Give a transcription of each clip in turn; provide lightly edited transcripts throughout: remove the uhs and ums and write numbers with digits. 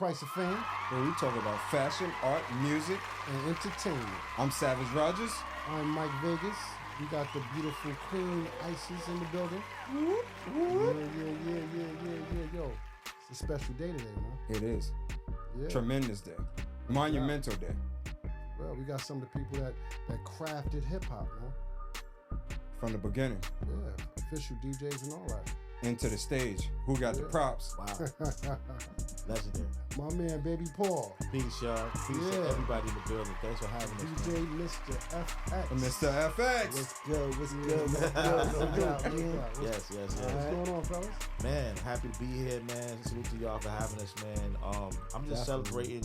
Price of Fame, where we talk about fashion, art, music, and entertainment. I'm Savage Rogers. I'm Mike Vegas. We got the beautiful Queen Isis in the building. Whoop, whoop. Yeah. Yo, it's a special day today, man. It is. Yeah. Tremendous day. Monumental day. Well, we got some of the people that crafted hip-hop, man. From the beginning. Yeah, official DJs and all that. Into the stage. Who got the props? Wow. Legendary. My man, Baby Paul. Peace, y'all. Peace to everybody in the building. Thanks for having us. DJ Mr. FX. Mr. FX. What's good? Yes. What's going on, fellas? Man, happy to be here, man. Salute to y'all for having us, man. I'm just celebrating,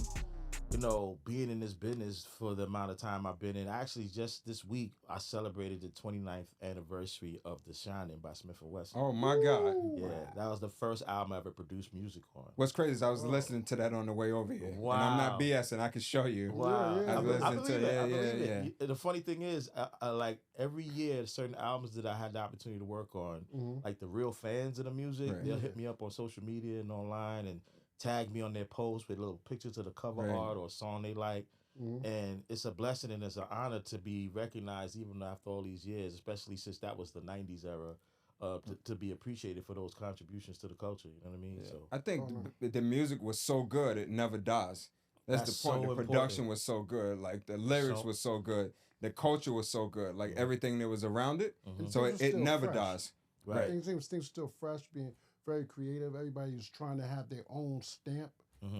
being in this business for the amount of time I've been in. Actually, just this week, I celebrated the 29th anniversary of The Shining by Smith & Wesson. Oh, my God. Yeah, that was the first album I ever produced music on. What's crazy is I was listening to that on the way over here. Wow. And I'm not BSing. I can show you. Wow. Yeah. I believe it. The funny thing is, I like every year, certain albums that I had the opportunity to work on, like the real fans of the music, they'll hit me up on social media and online and tag me on their posts with little pictures of the cover art or a song they like. And it's a blessing and it's an honor to be recognized even after all these years, especially since that was the 90s era, to be appreciated for those contributions to the culture. You know what I mean? Yeah. So I think the music was so good, it never dies. That's the point. so The production was so good. Like the lyrics was so good. The culture was so good. Like everything that was around it. So it never dies. Right. Things are still fresh, being very creative. Everybody's trying to have their own stamp.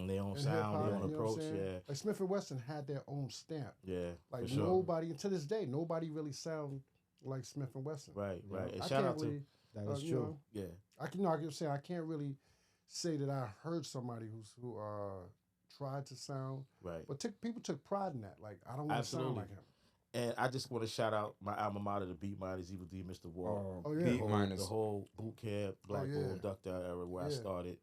Their own sound, their own approach, Like Smith & Wesson had their own stamp. Yeah, like for sure. nobody, and to this day, nobody really sound like Smith & Wesson. Right. And I shout out really, to that is true. I can say I can't really say that I heard somebody who tried to sound right, but people took pride in that. Like I don't want to sound like him. And I just want to shout out my alma mater, the Beat Miners, Evil D, Mr. Wall. Beat Miners. The whole boot camp, Black Bull, Duck Down era where I started.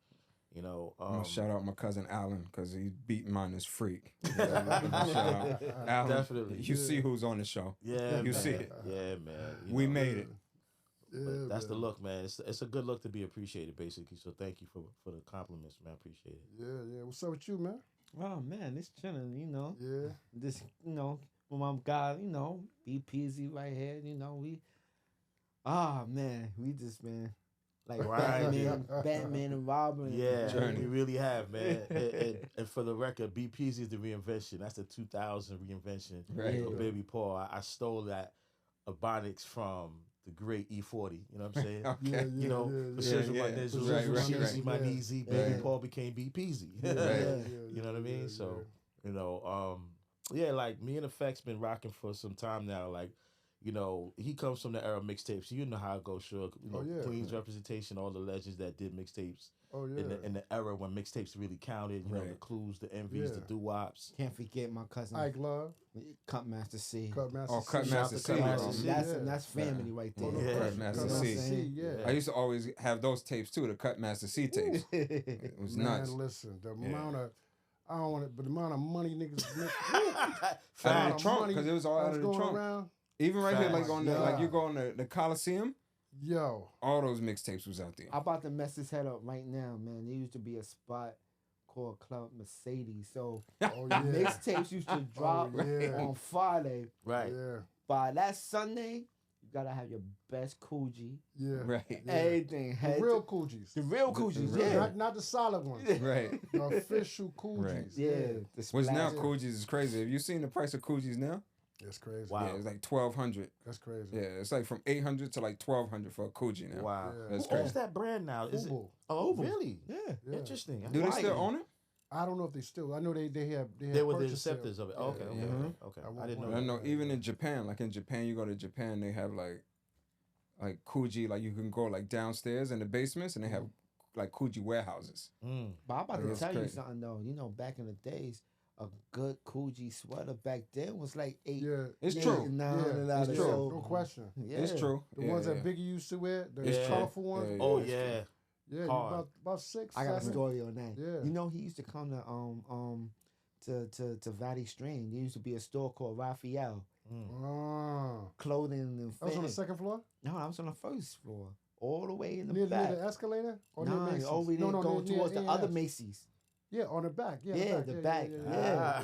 I'm gonna shout out my cousin Alan because he Beat Miners freak. Shout out Alan. Definitely. You see who's on the show. Yeah, you see it. Yeah, man. We made it. Yeah, that's the look, man. It's a good look to be appreciated, basically. So thank you for the compliments, man. Appreciate it. Yeah. What's up with you, man? Oh man, it's chilling, Yeah. This, with my guy, BPZ right here, we just been like Batman and Robin. Yeah, we really have, man. and for the record, BPZ is the reinvention. That's the 2000 reinvention of Baby Paul. I stole that Ebonics from the great E40. You know what I'm saying? My Neezy, Baby Paul became BPZ. You know what I mean? So, like me and Effect's been rocking for some time now. Like, he comes from the era of mixtapes. You know how it goes, sure. Queen's representation, all the legends that did mixtapes. In the era when mixtapes really counted, the Clues, the Envies, the Doo-Wops. Can't forget my cousin Ike Love, Cutmaster C. Cutmaster C. That's family right there. Cutmaster C. I used to always have those tapes too, the Cutmaster C tapes. It was nuts. Listen, the amount of I don't want it, but the amount of money niggas out of the trunk because it was all out of the trunk. Around. Even right here, like on you go on the Coliseum. Yo, all those mixtapes was out there. I'm about to mess his head up right now, man. There used to be a spot called Club Mercedes. So mixtapes used to drop on Friday. Right. Yeah. By that Sunday, you gotta have your best Coogee. Yeah. Right. Everything. The real Coogies. The real Coogies, Not the solid ones. Right. The official Coogies. Right. Yeah. Which now Coogies is crazy. Have you seen the price of Coogies now? It's crazy. Wow. Yeah, it's like $1,200. That's crazy. Yeah, it's like from $800 to like $1,200 for a Coogie now. Wow. Yeah. Who owns that brand now? Is it? Oh, really? Yeah. Interesting. Do they still own it? I don't know if they still. I know they have. They were the acceptors of it. Okay. I didn't know. I know. Even in Japan, you go to Japan, they have like Coogee, like you can go like downstairs in the basements, and they have like Coogee warehouses. But I'm about to tell you something though. Back in the days, a good Coogee sweater back then was like $8. Yeah, it's true. It's true. No question. Yeah. It's true. The ones that Biggie used to wear, the colorful ones. Oh yeah. Yeah, about 6. I got a story on that. Yeah. He used to come to Valley Stream. There used to be a store called Raphael. Clothing and that was on the second floor? No, I was on the first floor. All the way in the near back. Near the escalator? Or over there going towards the other Macy's. Yeah, on the back. Yeah, Yeah, the back. Yeah.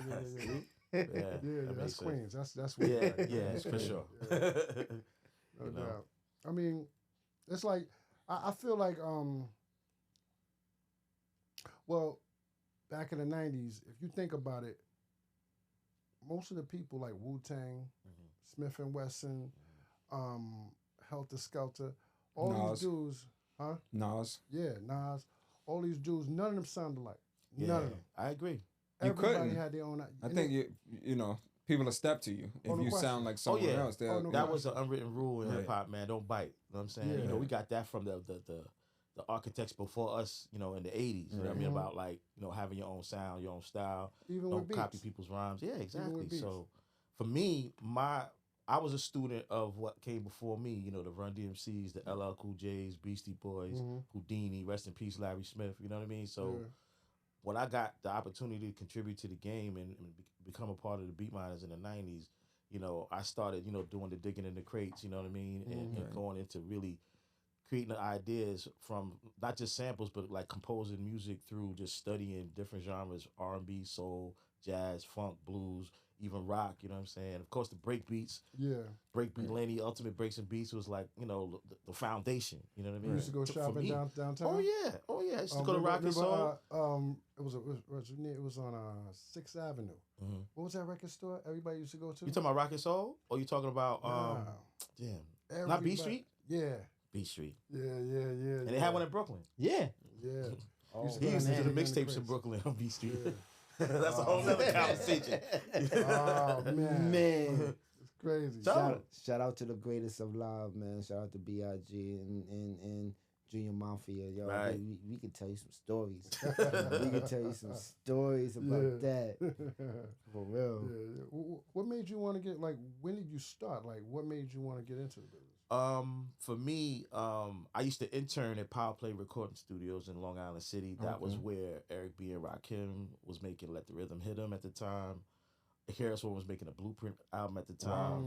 That's Queens. That's yeah, where yeah, for sure. No doubt. I mean, it's like I feel like well, back in the '90s, if you think about it, most of the people like Wu-Tang, Smith and Wesson, Helter Skelter, all Nas. these dudes, huh? Nas. Yeah, Nas. All these dudes, none of them sound alike. None of them. I agree. You Everybody couldn't. had their own. I think you know people will step to you if no you question. sound like someone else. no That question. was an unwritten rule in Right. hip hop, man. Don't bite. You know what I'm saying? Yeah. You know, we got that from the architects before us, you know, in the 80s. You know what I mean? Mhm. About like, you know, having your own sound, your own style. Even Don't with beats. copy people's rhymes. Yeah, exactly. beats. So for me, I was a student of what came before me, you know, the Run DMCs, the LL Cool J's, Beastie Boys, Houdini, rest in peace, Larry Smith, you know what I mean? So when I got the opportunity to contribute to the game and become a part of the Beat Miners in the 90s, you know, I started, you know, doing the digging in the crates, you know what I mean? And going into really creating the ideas from not just samples, but like composing music through just studying different genres, R&B, soul, jazz, funk, blues, even rock, you know what I'm saying? Of course, the break beats, breakbeat Lenny, Ultimate Breaks and Beats was like, you know, the foundation, you know what I mean? You used to go shopping downtown? Oh, yeah. I used to go to Rocket Soul. It was on 6th Avenue. What was that record store everybody used to go to? You talking about Rocket Soul? Or you talking about, not B Street? Yeah. B Street. Yeah. And they had one in Brooklyn. Yeah. Yeah. He used to do the mixtapes in Brooklyn on B Street. That's a whole other conversation. Oh, man. It's crazy. Shout out to the greatest of live, man. Shout out to B.I.G. and Junior Mafia. Yo, Right. we can tell you some stories. We can tell you some stories about that. For real. Yeah. What made you want to get, like, when did you start? Like, what made you want to get into the business? For me, I used to intern at Power Play Recording Studios in Long Island City. That was where Eric B. and Rakim was making Let the Rhythm Hit 'Em at the time. Harris One was making a Blueprint album at the time.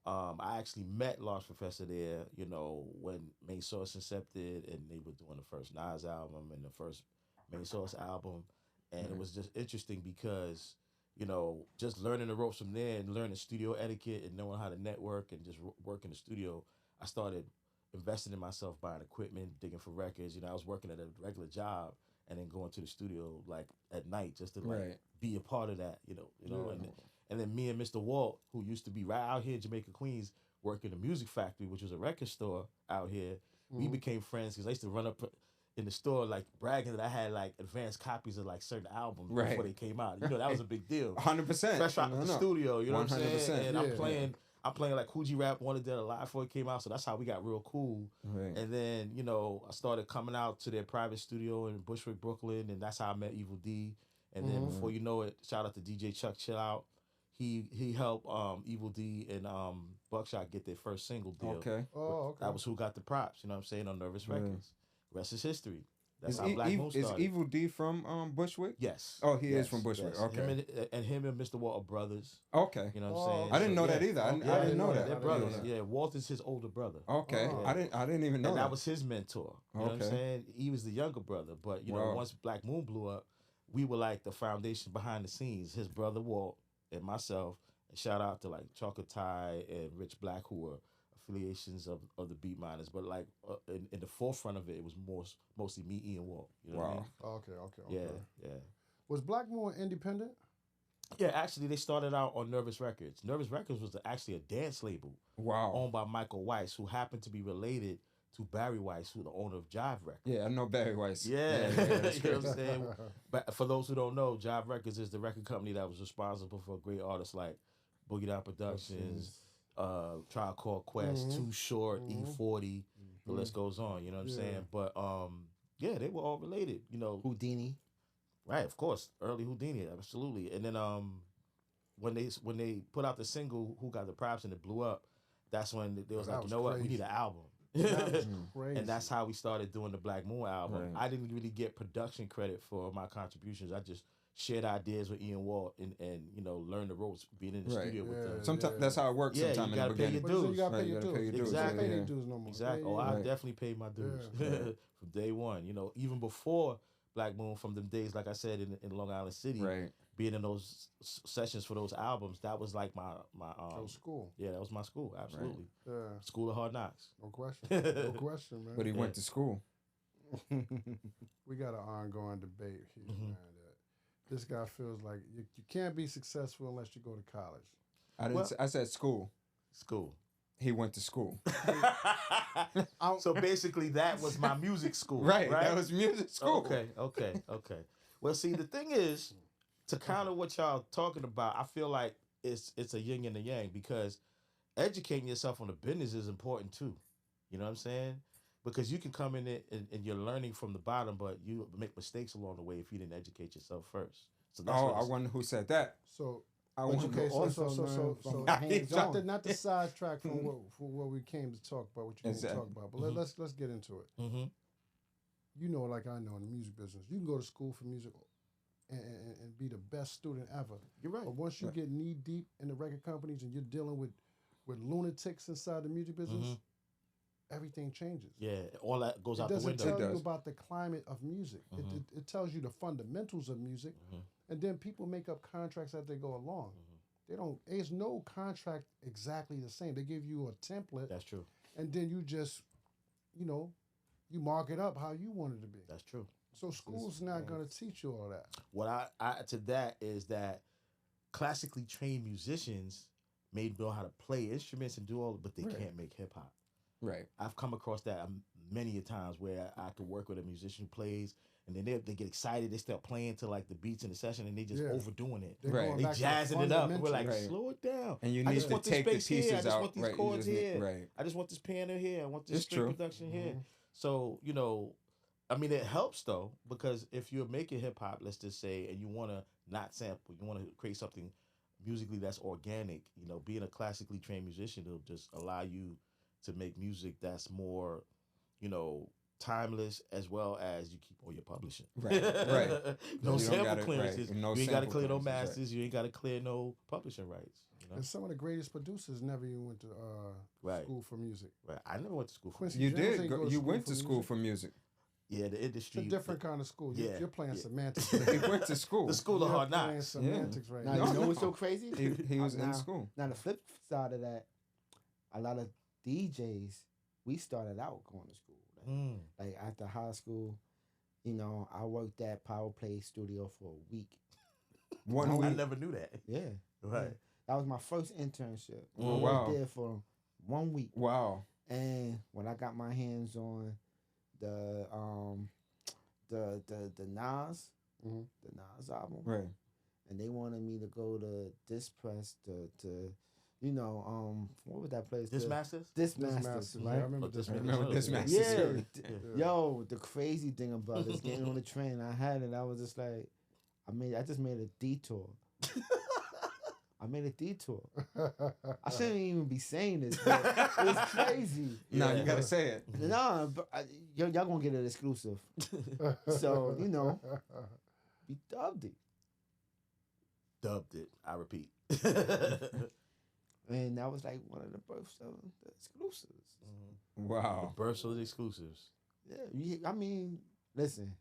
I actually met Lost Professor there, you know, when Main Source Incepted, and they were doing the first Nas album and the first Main Source album. And it was just interesting because, you know, just learning the ropes from there and learning studio etiquette and knowing how to network and just work in the studio, I started investing in myself, buying equipment, digging for records. You know, I was working at a regular job and then going to the studio like at night just to like be a part of that, you know. And then me and Mr. Walt, who used to be right out here in Jamaica, Queens, working the Music Factory, which was a record store out here. We became friends because I used to run up in the store like bragging that I had like advanced copies of like certain albums before they came out. You know, that was a big deal. 100%. Fresh out of the studio, you know what I'm saying? And yeah. I'm playing like Coogee Rap Wanted Dead Alive before it came out, so that's how we got real cool. Right. And then, you know, I started coming out to their private studio in Bushwick, Brooklyn, and that's how I met Evil D. And then before you know it, shout out to DJ Chuck Chill Out. He helped Evil D and Buckshot get their first single deal. Okay. That was who got the props, you know what I'm saying, on Nervous Records. Rest is history. That's how is Black Moon started. Is Evil D from Bushwick? Yes. Oh, he is from Bushwick. Yes. Okay. Him and Mr. Walt are brothers. Okay. You know what I'm saying? I didn't know that either. I didn't know that. They're brothers. Yeah, Walt is his older brother. Okay. I didn't even know and that. that was his mentor. You know what I'm saying? He was the younger brother. But, you know, once Black Moon blew up, we were like the foundation behind the scenes. His brother Walt and myself. And shout out to like Chocolate Tie and Rich Black, who were affiliations of the Beat Miners, but like in the forefront of it, it was mostly me, Ian Walt. You know what I mean? Okay. Yeah. Was Black Moon independent? Yeah, actually, they started out on Nervous Records. Nervous Records was actually a dance label. Owned by Michael Weiss, who happened to be related to Barry Weiss, who the owner of Jive Records. Yeah, I know Barry Weiss. Yeah, you know what I'm saying? But for those who don't know, Jive Records is the record company that was responsible for great artists like Boogie Down Productions, Trial Called Quest, Too Short, E40, the list goes on, you know what I'm saying? But yeah, they were all related, you know. Houdini. Right, of course. Early Houdini, absolutely. And then when they put out the single Who Got the Props and it blew up, that's when they was like, you know what, we need an album. That was crazy. And that's how we started doing the Black Moon album. Right. I didn't really get production credit for my contributions. I just shared ideas with Ian Walt and you know, learn the ropes being in the studio with them. Sometimes that's how it works. Yeah, sometimes you gotta pay your dues. You gotta pay your dues. Exactly. Dues no more. Exactly. I definitely paid my dues from day one. You know, even before Black Moon from them days, like I said, in Long Island City. Right. Being in those sessions for those albums, that was like my That was school. Yeah, that was my school. Absolutely. Right. Yeah. School of Hard Knocks. No question. No question, man. But he went to school. We got an ongoing debate here, man. That this guy feels like you can't be successful unless you go to college. I said school. School. He went to school. So basically, that was my music school. Right. That was music school. Okay. Well, see, the thing is, to counter what y'all talking about, I feel like it's a yin and a yang, because educating yourself on the business is important too. You know what I'm saying? Because you can come in it and you're learning from the bottom, but you make mistakes along the way if you didn't educate yourself first. So that's I wonder who said that. So I okay, wonder. so not to sidetrack from what we came to talk about, what you came to talk about, but let's get into it. Mm-hmm. You know, like I know in the music business, you can go to school for music and be the best student ever. You're right. But once you get knee deep in the record companies and you're dealing with lunatics inside the music business, everything changes. Yeah, all that goes out the window. It doesn't tell you about the climate of music. It tells you the fundamentals of music, and then people make up contracts as they go along. They don't. There's no contract exactly the same. They give you a template. That's true. And then you just, you mark it up how you want it to be. That's true. So school's not going to teach you all that. What I to that is that classically trained musicians may know how to play instruments and do all, but they can't make hip hop. Right. I've come across that many a times where I could work with a musician who plays, and then they get excited. They start playing to like the beats in the session, and they just overdoing it. They jazzing it up. And we're like, slow it down. And you need to take the pieces out. I just want these chords here. Right. I just want this piano here. I want this string production here. So, I mean, it helps though, because if you're making hip hop, let's just say, and you want to not sample, you want to create something musically that's organic, being a classically trained musician, it'll just allow you to make music that's more, timeless, as well as you keep all your publishing. Right. No sample clearances. Right. You ain't got to clear no masters. You ain't got to clear no publishing rights. And some of the greatest producers never even went to school for music. Right. I never went to school for Quincy music. You Jones did. You went to school for music. Yeah, the industry. It's a different kind of school. You're playing semantics. He went to school. The school of hard knocks. Semantics right now. You know what's so crazy? He was in school. Now the flip side of that, a lot of DJs, we started out going to school. Like after high school, I worked at Power Play Studio for a week. 1 week. I never knew that. Yeah. Right. Yeah. That was my first internship. I wow. worked there for 1 week. Wow. And when I got my hands on the Nas, the Nas album, right, and they wanted me to go to Disc Press to what was that place? Dismasters? Dismasters, right? Yeah, I remember Dismasters. Yeah. Yo, the crazy thing about it is getting on the train, I had it, I was just like, I just made a detour. I made a detour. I shouldn't even be saying this, but it was crazy. No, you gotta say it. No, but y'all gonna get it exclusive. So, we dubbed it. Dubbed it, I repeat. And that was like one of the births of the exclusives. Wow. The births of the exclusives. Yeah, I mean, listen,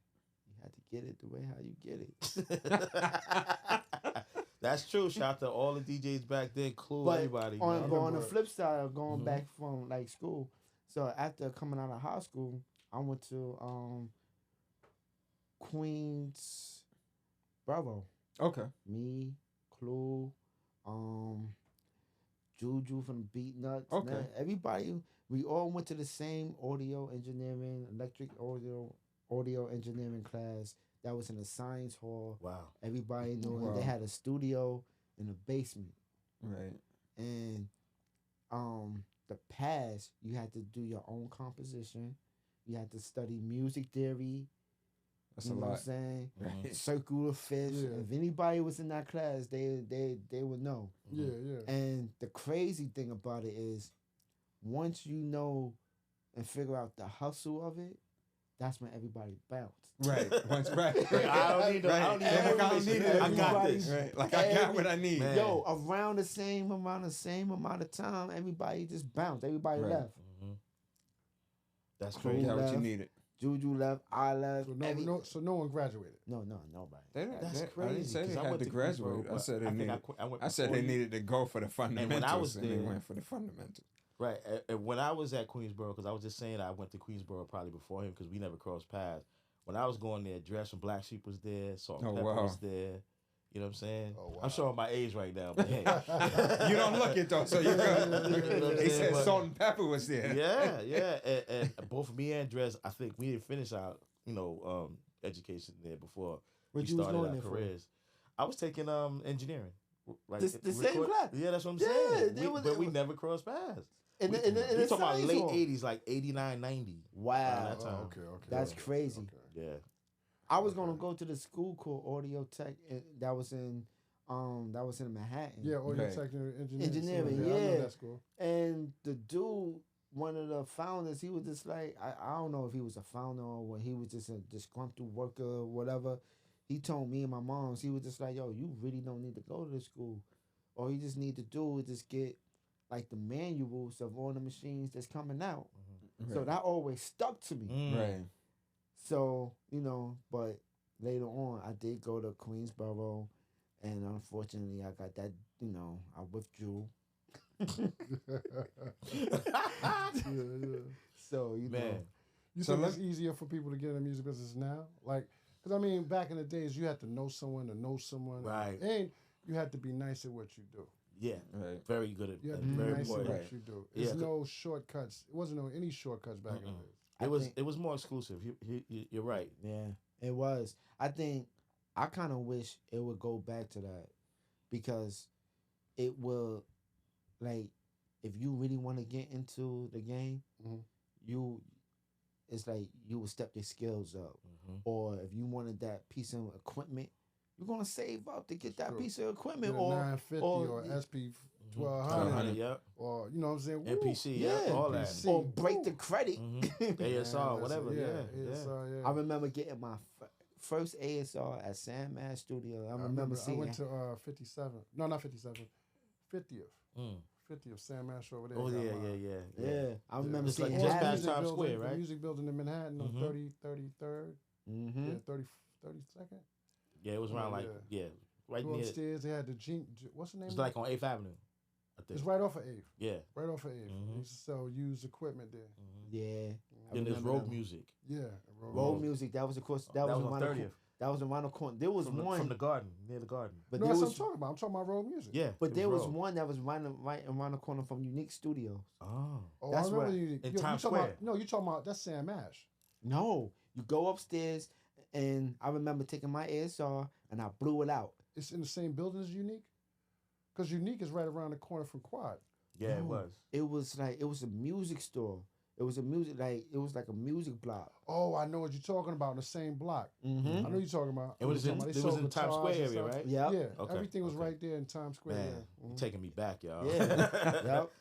you had to get it the way how you get it. That's true. Shout out to all the DJs back then, Clue, everybody. On the flip side of going back from like school, so after coming out of high school, I went to Queensboro. Okay. Me, Clue, Juju from the Beat Nuts. Okay. Man, everybody, we all went to the same electric audio engineering class. That was in a science hall. Wow. Everybody knew they had a studio in the basement. Right. And the past, you had to do your own composition. You had to study music theory. That's you a know lot. what I'm saying? Right. Circle of fifths. Yeah. If anybody was in that class, they would know. Yeah. And the crazy thing about it is, once you know and figure out the hustle of it, that's when everybody bounced. Right. I don't need it. I got this. Right. Like I got what I need. Man. Yo, around the same amount of time, everybody just bounced. Everybody left. That's Cool. crazy. You got what left. you needed. Juju left. I left. So no one graduated. No, nobody. That's I didn't crazy. say they 'Cause I had went to to Queensboro, graduate. I but said they I think needed. went I said they before you. needed to go for the fundamentals, when I was and they there- went for the fundamentals. Right. And when I was at Queensboro, because I was just saying I went to Queensboro probably before him because we never crossed paths. When I was going there, Dress from Black Sheep was there, Salt and Oh, Pepper wow. was there. You know what I'm saying? Oh, wow. I'm showing my age right now, but hey. You don't look it though, so you're good. You know what I'm He saying? said But- Salt and Pepper was there. yeah. And both me and Dress, I think we didn't finish our, education there before What we you was started going our there for? careers. I was taking engineering. Like The same class? Yeah, that's what I'm Yeah, saying. it was- But we never crossed paths. In We the talking about science late hall. 80s, like 89, 90. Wow. That time. Okay. That's crazy. Okay. Yeah. I was gonna go to the school called Audio Tech that was in Manhattan. Yeah, or your Right. technical Engineering, I know yeah. that school. And the dude, one of the founders, he was just like, I don't know if he was a founder or what, he was just a disgruntled worker or whatever. He told me and my moms, he was just like, yo, you really don't need to go to the school. All you just need to do is just get like the manuals of all the machines that's coming out. So that always stuck to me. Right. So, but later on, I did go to Queensboro, and unfortunately, I got that, I withdrew. Yeah. So, Man. You So think let- it's easier for people to get in the music business now? Like, because I mean, back in the days, you had to know someone to know someone. Right. And you had to be nice at what you do. Yeah. Right. Very good at You had that. to be Very nice at important. what Right. you do. Yeah, There's 'cause- no shortcuts. It wasn't any shortcuts back in the days. It was more exclusive. You're right. Yeah, it was. I think I kind of wish it would go back to that because it will, like, if you really want to get into the game, Mhm. it's like you will step your skills up. Or if you wanted that piece of equipment, you're gonna save up to get that True. piece of equipment. Get a Or 950 or SP 1200 1200. Yep. or, you know what I'm saying? Woo. NPC. yeah, Yeah. All that. NPC. or break the Woo. credit. ASR. Man, Whatever. listen, Yeah. ASR, yeah. I remember getting my first ASR at Sam Ash Studio. I remember I seeing. went to 57. No, not 57. 50th. Mm. 50th Sam Ash over there. Oh got yeah. mine. Yeah, I remember Just like- seeing just that. back music Times building, Square, right? The music building in Manhattan on Mhm. 33rd. Mm-hmm. Yeah, 32nd. Yeah. It was around like right Go near. upstairs. They had the what's the name? It's of like it? on 8th Avenue. I think. It's right off of 8th. Yeah. Right off of 8th. Mhm. They used to sell used equipment there. Yeah. I Then there's remember road that. music. Yeah. Road music. That was of course. That was on around the 30th. that was around the corner. There was From one, the garden, near the garden. but No, there that's what was I'm talking about. I'm talking about road music. Yeah. but it there was road. one that was right around the corner from Unique Studios. Oh. Oh, That's I remember what- you. in you Times talking Square. About, no, you talking about that's Sam Ash. No, you go upstairs, and I remember taking my ASR and I blew it out. It's in the same building as Unique. Because Unique is right around the corner from Quad. Yeah, it No. was. It was a music store. It was like a music block. Oh, I know what you're talking about in the same block. Mm-hmm. I know what you're talking about. It was You're in, talking about- it they was sold in Times guitars Square and area, stuff. right? Yeah. Yeah, Okay, everything was okay. right there in Times Square. Man, Yeah. you're Mhm. taking me back, y'all. Yeah. Yep.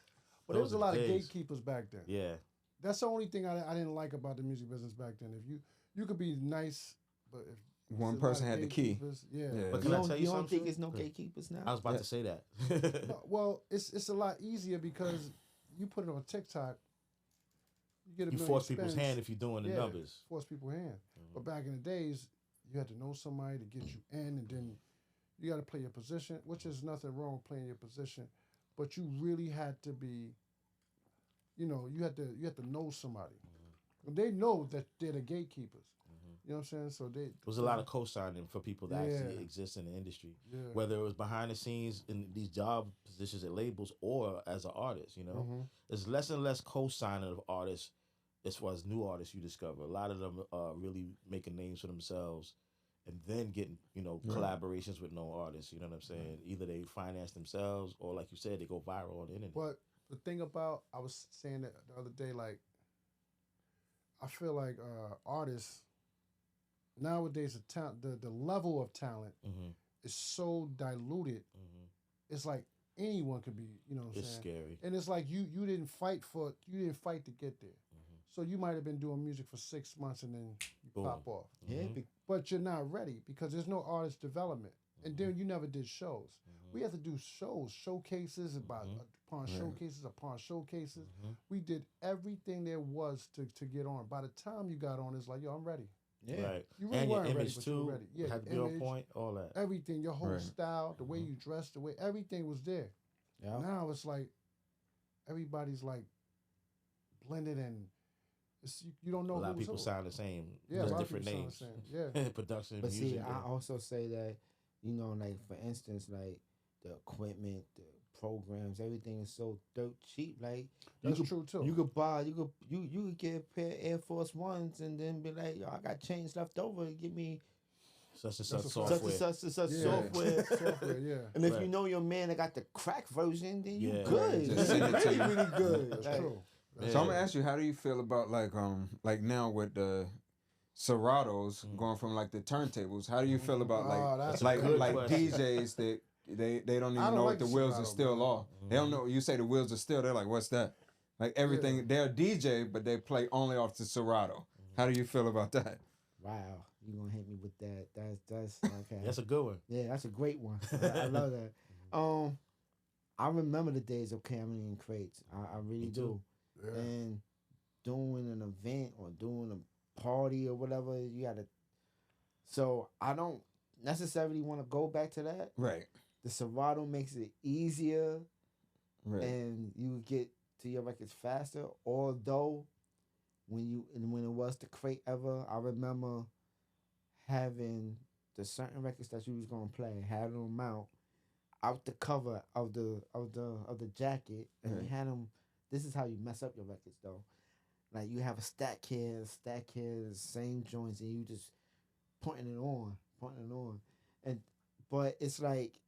But there was Those a are lot the of days. gatekeepers back then. Yeah. That's the only thing I didn't like about the music business back then. If you could be nice, but if One there's a lot person of had the key. gatekeepers, Yeah. Yeah. But You can I don't, tell you you don't something? think there's no Good. gatekeepers now? I was about Yeah. to say that. No, well, it's a lot easier because you put it on TikTok, you get a You million force people's spins, hand if you're doing the Yeah. numbers. force people's hand. But back in the days, you had to know somebody to get you in, and then you got to play your position, which is nothing wrong with playing your position, but you really had to be, you had to know somebody. They know that they're the gatekeepers. You know what I'm saying? So There was a lot of co-signing for people that actually Yeah. exist in the industry, yeah. whether it was behind the scenes in these job positions at labels or as an artist. Mhm. There's less and less co-signing of artists as far as new artists you discover. A lot of them are really making names for themselves and then getting, collaborations with no artists. You know what I'm saying? Either they finance themselves or, like you said, they go viral on the internet. But the thing about, I was saying that the other day, like, I feel like artists nowadays, the level of talent Mm-hmm. is so diluted. Mm-hmm. It's like anyone could be, you know what I'm It's saying? scary. And it's like you didn't fight to get there. So you might have been doing music for 6 months and then you Boom. pop off. Yeah. Mhm. But you're not ready because there's no artist development. And then you never did shows. We had to do showcases upon showcases. We did everything there was to get on. By the time you got on, it's like, yo, I'm ready. Yeah. Right. You really And your weren't ready, image but you too were ready. Yeah, had to your be on image, point. All that. everything, your whole Right. style, the way you dressed, the way everything was there. Yeah. Now it's like everybody's like blended and you don't know. A lot of who's people who. sound the same. Yeah, Just a lot of different people names. sound the same. Yeah. Production, But music. see, I also say that, you know, like for instance, like the equipment, the programs, everything is so dirt cheap. Like That's true too. You could buy, you could get a pair of Air Force Ones and then be like, yo, I got change left over. Give me such and That's such a software. such and such Yeah. software. Software, yeah. And if Right. you know your man that got the crack version, then you Yeah. good. Just send it to really, you. really good. That's Like, true. Yeah. So I'm gonna ask you, how do you feel about like now with the Seratos going from like the turntables? How do you feel about that's like a good question. DJs that they don't I even don't know like if the the wheels are Serato, still man. off. They don't know. You say the wheels are still. They're like, what's that? Like everything. They're a DJ, but they play only off the Serato. How do you feel about that? wow, you gonna hit me with that? That's okay. That's a good one. Yeah, that's a great one. I love that. I remember the days of Cameron and Crates. I really Me do. too. Yeah. And doing an event or doing a party or whatever, you gotta. So I don't necessarily want to go back to that. Right. The Serato makes it easier, Right. and you get to your records faster. Although, when it was the Crate ever, I remember having the certain records that you was gonna play, having them out the cover of the jacket, and you Right. had them. This is how you mess up your records, though. Like you have a stack here, the same joints, and you just pointing it on, and but it's like,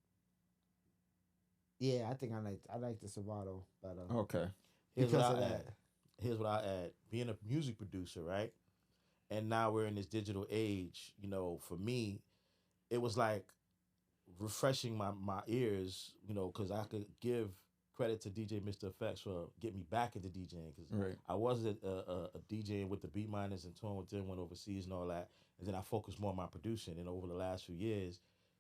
yeah, I think I like the Serato better Okay. Here's because what of I that. add. Here's what I add. Being a music producer, right? And now we're in this digital age. You know, for me, it was like refreshing my ears. You know, because I could give credit to DJ Mr. Effects for getting me back into DJing. Because Right. I was a DJing with the Beat Miners and touring with them, went overseas and all that. And then I focused more on my producing. And over the last few years,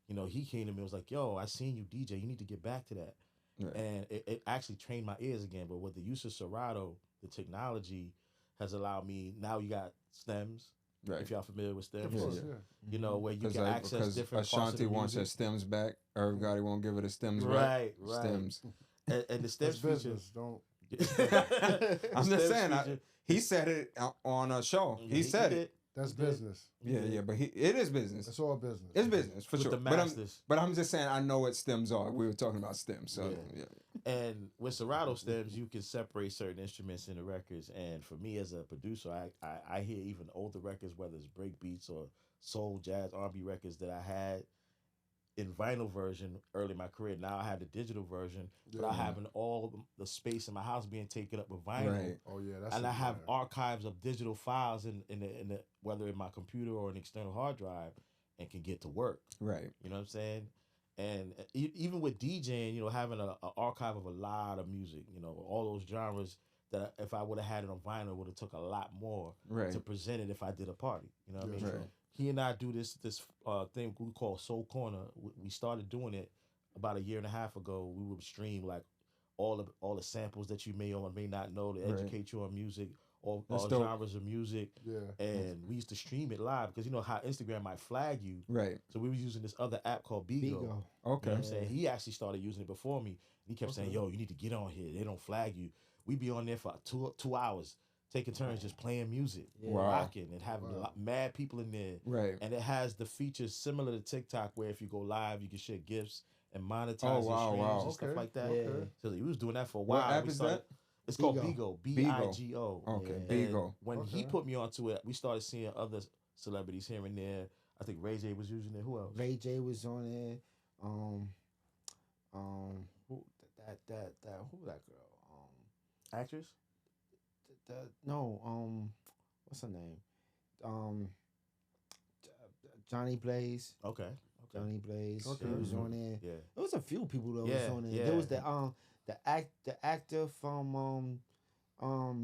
you know, he came to me and was like, yo, I seen you DJ. You need to get back to that. Right. And it actually trained my ears again. But with the use of Serato, the technology has allowed me, now you got stems, Right. if y'all familiar with stems. Of course, Yeah. yeah. You know, where you can access Because different parts of Ashanti the wants her music. stems back. Everybody won't give her the stems back. Right, right. Stems. And the stems That's feature. business. Don't. I'm just Stems saying. feature- He said it on a show. Yeah, He said it. did. That's He did. business. Yeah, yeah, but it is business. It's all business. It's business for With sure. the masters. But I'm just saying I know what stems are. We were talking about stems, so Yeah. yeah. And with Serato stems, you can separate certain instruments in the records. And for me as a producer, I hear even older records, whether it's break beats or soul, jazz, R&B records that I had in vinyl version early in my career. Now I have the digital version, but I having all the space in my house being taken up with vinyl. Right. Oh yeah, that's. And I have yeah. archives of digital files in the whether in my computer or an external hard drive, and can get to work. Right. You know what I'm saying? And even with DJing, you know, having a archive of a lot of music, you know, all those genres that if I would have had it on vinyl, would have took a lot more Right. to present it if I did a party. You know what I Yeah, mean? right. He and I do this thing we call Soul Corner. We started doing it about a year and a half ago. We would stream like all the samples that you may or may not know to Right. educate you on music, all That's dope. genres of music. Yeah. And we used to stream it live because you know how Instagram might flag you. Right. So we was using this other app called Bigo. Bigo. You know Okay. what I'm saying? He actually started using it before me. He kept saying, yo, you need to get on here. They don't flag you. We be on there for two hours, taking turns just playing music, Wow. rocking, and having a lot, mad people in there. Right. And it has the features similar to TikTok where if you go live, you can share gifts and monetize Oh, your wow, streams wow. and stuff Okay. like that. Yeah. So we was doing that for a What while. app We is started- that? It's called Bigo. Bigo. Bigo. Okay. Yeah. Bigo. And when he put me onto it, we started seeing other celebrities here and there. I think Ray J was using it. Who else? Ray J was on it. Who that girl? Actress? What's her name? Johnny Blaze. Okay. Johnny Blaze. Okay. He was on there. Yeah. There was a few people that was Yeah, on there. yeah. There was the actor from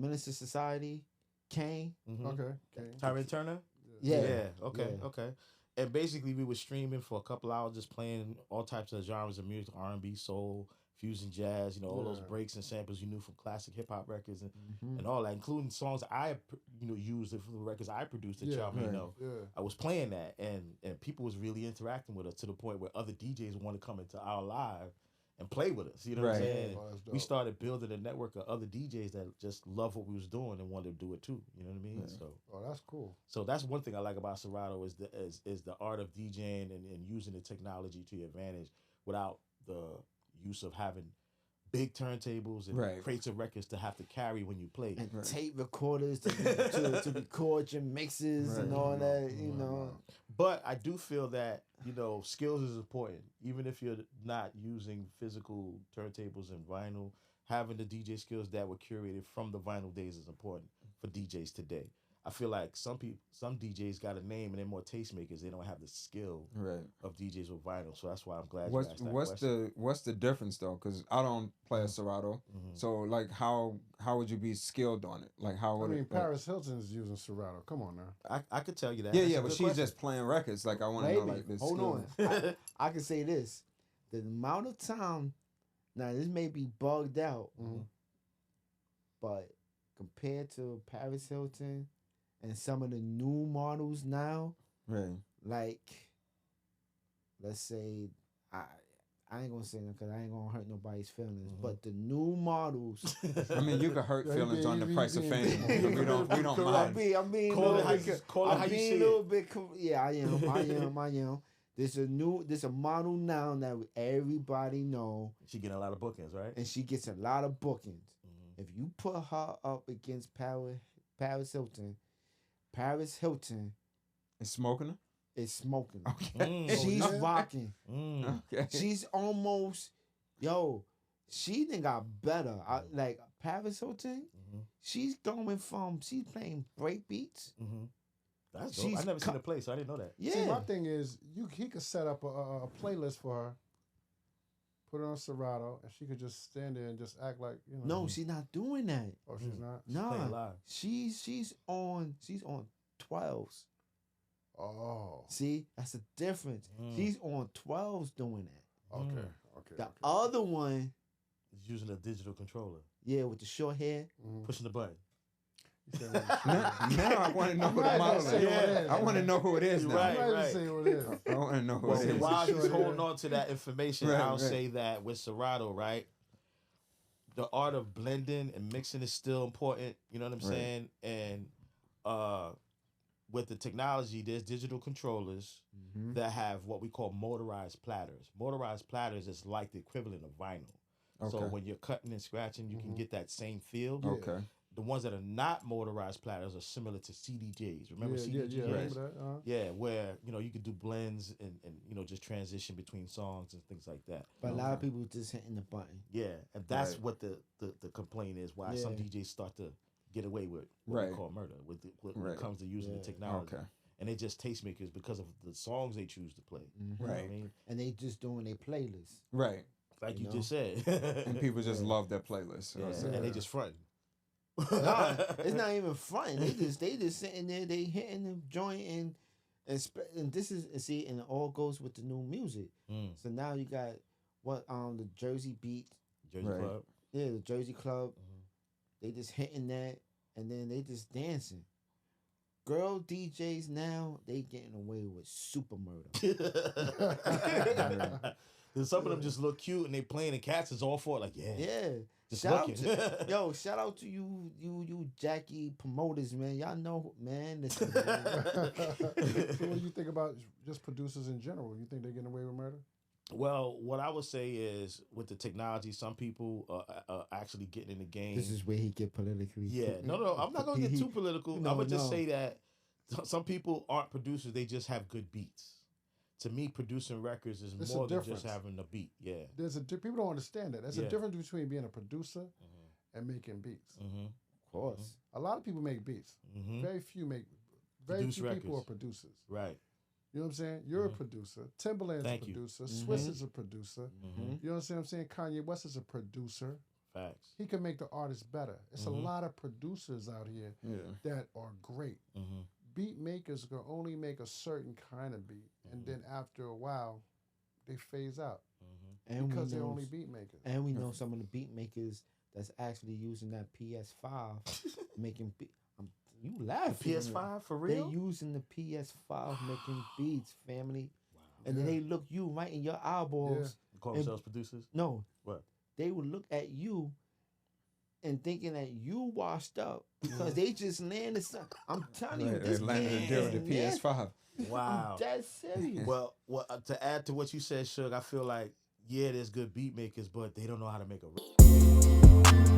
Minister Society, Kane. Mhm. Okay. Tyrone Turner? Yeah. Okay. Yeah. Okay. And basically, we were streaming for a couple hours, just playing all types of genres of music, R&B, soul, fusion, jazz. You know, all those breaks and samples you knew from classic hip hop records and all that, including songs I used for the records I produced that y'all may know. Yeah. I was playing that, and people was really interacting with us to the point where other DJs wanted to come into our live and play with us. You know what I'm saying? Oh, We started building a network of other DJs that just love what we was doing and wanted to do it too. You know what I mean? Yeah. So, that's cool. So that's one thing I like about Serato is the art of DJing and using the technology to your advantage without the use of having big turntables and crates of records to have to carry when you play. And tape recorders to record your mixes and all that, you know. But I do feel that, skills is important. Even if you're not using physical turntables and vinyl, having the DJ skills that were curated from the vinyl days is important for DJs today. I feel like some DJs got a name and they're more tastemakers. They don't have the skill of DJs with vinyl. So that's why I'm glad you asked that question. What's the difference though? Because I don't play a Serato, so like how would you be skilled on it? Like how would Paris Hilton is using Serato. Come on now. I could tell you that. Yeah, but she's just playing records. Like I want to know like this. Hold on. I can say this: the amount of time. Now this may be bugged out, but compared to Paris Hilton. And some of the new models now, like, let's say, I ain't gonna say that because I ain't gonna hurt nobody's feelings. But the new models, I mean, you can hurt feelings on the price of fame. We don't mind. I'm being a little bit. Yeah, I am. There's a model now that everybody know. She getting a lot of bookings, right? And she gets a lot of bookings. If you put her up against Paris Hilton. Paris Hilton is smoking her? Is smoking. Okay. She's rocking. Okay. She's almost, she done got better. Like Paris Hilton, she's playing break beats. That's dope. I've never seen her play, so I didn't know that. Yeah. See, my thing is, he could set up a playlist for her, put her on Serato, and she could just stand there and just act like, No, she's not doing that. Oh, she's not? Nah. She's on 12s. Oh. See, that's the difference. She's on 12s doing that. Okay. The other one is using a digital controller. Yeah, with the short hair. Pushing the button. Now I want to know who the model is. I want to know who it is now. Right. I want to know who it is. While he's holding on to that information, I'll say that with Serato, right? The art of blending and mixing is still important. You know what I'm saying? And with the technology, there's digital controllers that have what we call motorized platters. Motorized platters is like the equivalent of vinyl. Okay. So when you're cutting and scratching, you can get that same feel. Okay. The ones that are not motorized platters are similar to CDJs. Remember CDJs? Yeah, remember that? Yeah, where you could do blends and just transition between songs and things like that. But a lot of people just hitting the button. Yeah, and that's what the complaint is. Why some DJs start to get away with what we call murder when it comes to using the technology. Okay. And they just tastemakers because of the songs they choose to play. Right. You know what I mean? And they just doing their playlist. Right. Like you just said. And people just love their playlist. And they just front. Nah, it's not even fun. They just sitting there, they hitting the joint and this is and it all goes with the new music. So now you got the Jersey Beat. Jersey Club. Yeah, the Jersey Club. They just hitting that and then they just dancing. Girl DJs now, they getting away with super murder. And some of them just look cute and they playing and cats is all for it. Like, yeah. Just shout out to you Jackie promoters, man. Y'all know, man. Listen, man. So what do you think about just producers in general? You think they're getting away with murder? Well, what I would say is with the technology, some people are actually getting in the game. This is where he get politically. Yeah. No, I'm not going to get too political. I would just say that some people aren't producers. They just have good beats. To me, producing records is more than just having a beat. Yeah. People don't understand that. There's a difference between being a producer and making beats. Of course. A lot of people make beats. Very few people are producers. Right. You know what I'm saying? You're a producer. Timbaland's a producer. Swiss is a producer. You know what I'm saying? Kanye West is a producer. Facts. He can make the artist better. It's a lot of producers out here that are great. beat makers can only make a certain kind of beat, and then after a while, they phase out And because we they're know, only beat makers. and we know some of the beat makers that's actually using that PS5 making beat. You laughing? PS5 for real? They using the PS5 making beats, family. And then they look you right in your eyeballs. Call themselves producers? No. What? They would look at you and thinking that you washed up because they just landed something. I'm telling you, this They landed a kid deal is with the PS5. Wow. I'm dead serious. Well, to add to what you said, Suge, I feel like, yeah, there's good beat makers, but they don't know how to make a